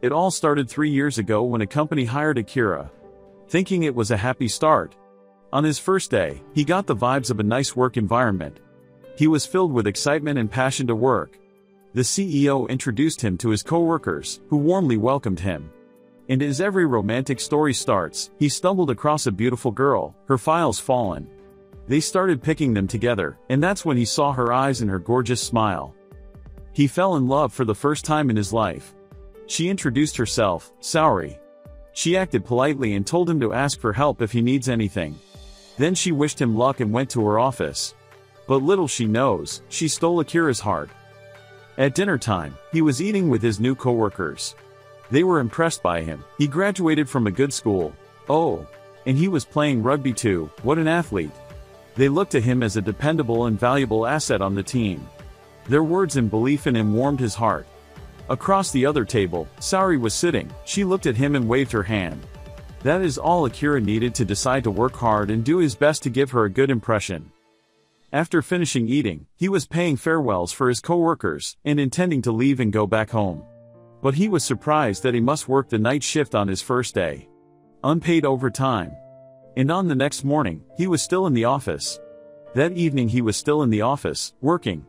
It all started 3 years ago when a company hired Akira, thinking it was a happy start. On his first day, he got the vibes of a nice work environment. He was filled with excitement and passion to work. The CEO introduced him to his co-workers, who warmly welcomed him. And as every romantic story starts, he stumbled across a beautiful girl, her files fallen. They started picking them together, and that's when he saw her eyes and her gorgeous smile. He fell in love for the first time in his life. She introduced herself, Saori. She acted politely and told him to ask for help if he needs anything. Then she wished him luck and went to her office. But little she knows, she stole Akira's heart. At dinner time, he was eating with his new co-workers. They were impressed by him. He graduated from a good school. Oh, and he was playing rugby too. What an athlete. They looked at him as a dependable and valuable asset on the team. Their words and belief in him warmed his heart. Across the other table, Saori was sitting. She looked at him and waved her hand. That is all Akira needed to decide to work hard and do his best to give her a good impression. After finishing eating, he was paying farewells for his co-workers and intending to leave and go back home. But he was surprised that he must work the night shift on his first day. Unpaid overtime. And on the next morning, he was still in the office. That evening he was still in the office, working.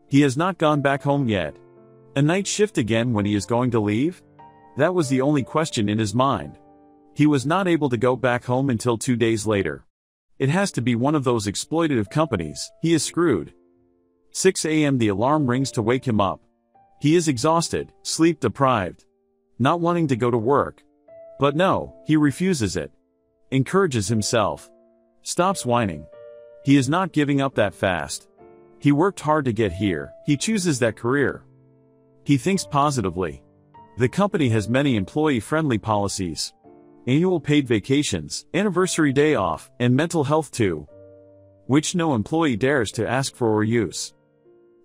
He has not gone back home yet. A night shift again when he is going to leave? That was the only question in his mind. He was not able to go back home until 2 days later. It has to be one of those exploitative companies. He is screwed. 6 a.m. the alarm rings to wake him up. He is exhausted, sleep deprived. Not wanting to go to work. But no, he refuses it. Encourages himself. Stops whining. He is not giving up that fast. He worked hard to get here. He chooses that career. He thinks positively. The company has many employee-friendly policies. Annual paid vacations, anniversary day off, and mental health too, which no employee dares to ask for or use.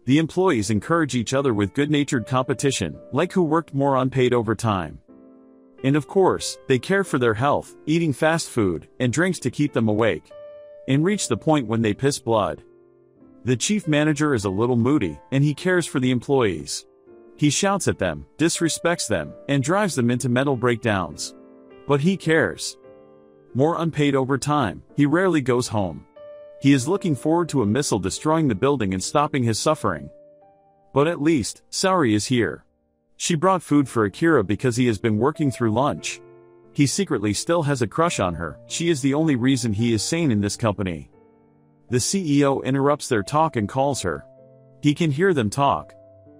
The employees encourage each other with good-natured competition, like who worked more unpaid overtime. And of course, they care for their health, eating fast food and drinks to keep them awake, and reach the point when they piss blood. The chief manager is a little moody, and he cares for the employees. He shouts at them, disrespects them, and drives them into mental breakdowns. But he cares. More unpaid overtime. He rarely goes home. He is looking forward to a missile destroying the building and stopping his suffering. But at least, Saori is here. She brought food for Akira because he has been working through lunch. He secretly still has a crush on her. She is the only reason he is sane in this company. The CEO interrupts their talk and calls her. He can hear them talk.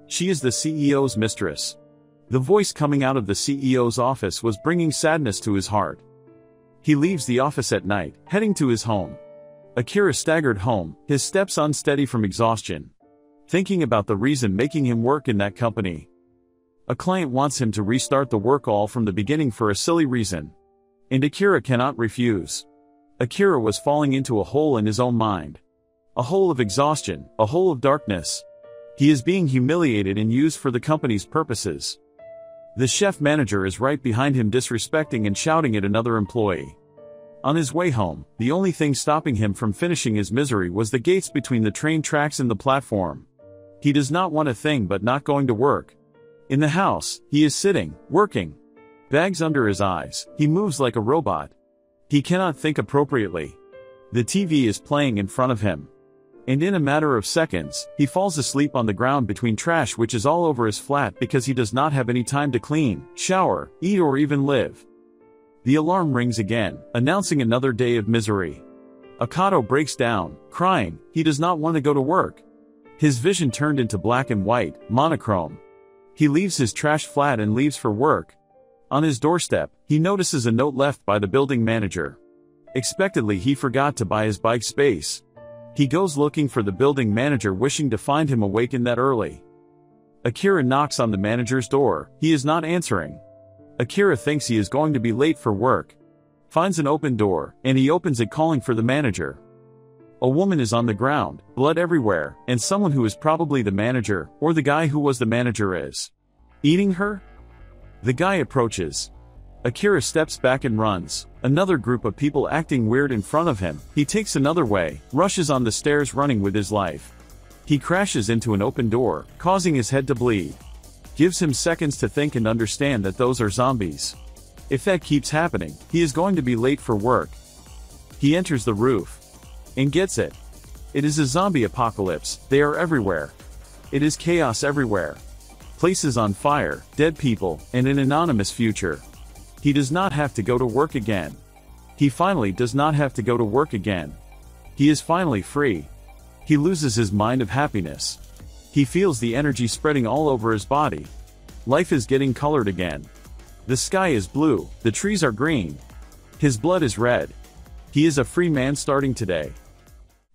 She is the CEO's mistress. The voice coming out of the CEO's office was bringing sadness to his heart. He leaves the office at night, heading to his home. Akira staggered home, his steps unsteady from exhaustion. Thinking about the reason making him work in that company. A client wants him to restart the work all from the beginning for a silly reason. And Akira cannot refuse. Akira was falling into a hole in his own mind. A hole of exhaustion, a hole of darkness. He is being humiliated and used for the company's purposes. The chef manager is right behind him, disrespecting and shouting at another employee. On his way home, the only thing stopping him from finishing his misery was the gates between the train tracks and the platform. He does not want a thing but not going to work. In the house, he is sitting, working. Bags under his eyes, he moves like a robot. He cannot think appropriately. The TV is playing in front of him. And in a matter of seconds, he falls asleep on the ground between trash which is all over his flat because he does not have any time to clean, shower, eat or even live. The alarm rings again, announcing another day of misery. Akato breaks down, crying. He does not want to go to work. His vision turned into black and white, monochrome. He leaves his trash flat and leaves for work. On his doorstep, he notices a note left by the building manager. Expectedly, he forgot to buy his bike space. He goes looking for the building manager, wishing to find him awakened that early. Akira knocks on the manager's door. He is not answering. Akira thinks he is going to be late for work. Finds an open door, and he opens it, calling for the manager. A woman is on the ground, blood everywhere, and someone who is probably the manager, or the guy who was the manager, is eating her? The guy approaches. Akira steps back and runs. Another group of people acting weird in front of him. He takes another way, rushes on the stairs running with his life. He crashes into an open door, causing his head to bleed. Gives him seconds to think and understand that those are zombies. If that keeps happening, he is going to be late for work. He enters the roof. And gets it. It is a zombie apocalypse, they are everywhere. It is chaos everywhere. Places on fire, dead people, and an anonymous future. He does not have to go to work again. He finally does not have to go to work again. He is finally free. He loses his mind of happiness. He feels the energy spreading all over his body. Life is getting colored again. The sky is blue, the trees are green. His blood is red. He is a free man starting today.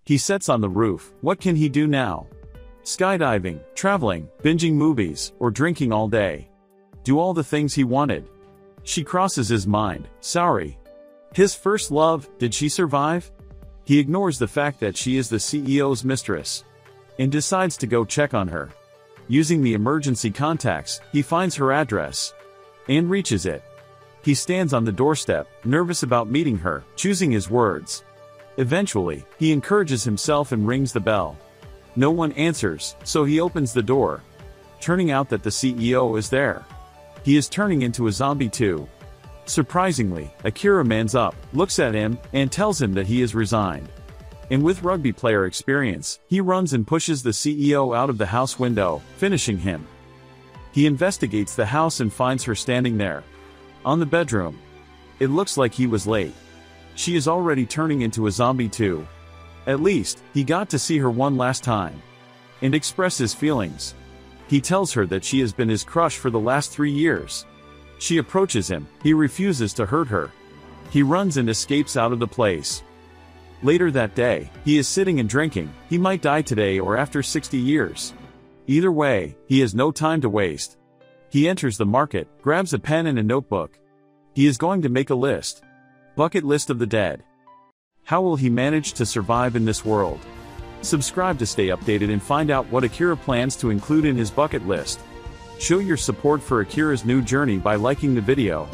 He sits on the roof. What can he do now? Skydiving, traveling, binging movies, or drinking all day. Do all the things he wanted. She crosses his mind. Sorry. His first love, did she survive? He ignores the fact that she is the CEO's mistress. And decides to go check on her. Using the emergency contacts, he finds her address. And reaches it. He stands on the doorstep, nervous about meeting her, choosing his words. Eventually, he encourages himself and rings the bell. No one answers, so he opens the door. Turning out that the CEO is there. He is turning into a zombie too. Surprisingly, Akira mans up, looks at him, and tells him that he is resigned. And with rugby player experience, he runs and pushes the CEO out of the house window, finishing him. He investigates the house and finds her standing there. On the bedroom. It looks like he was late. She is already turning into a zombie too. At least, he got to see her one last time. And express his feelings. He tells her that she has been his crush for the last 3 years. She approaches him, he refuses to hurt her. He runs and escapes out of the place. Later that day, he is sitting and drinking. He might die today or after 60 years. Either way, he has no time to waste. He enters the market, grabs a pen and a notebook. He is going to make a list. Bucket list of the dead. How will he manage to survive in this world? Subscribe to stay updated and find out what Akira plans to include in his bucket list. Show your support for Akira's new journey by liking the video.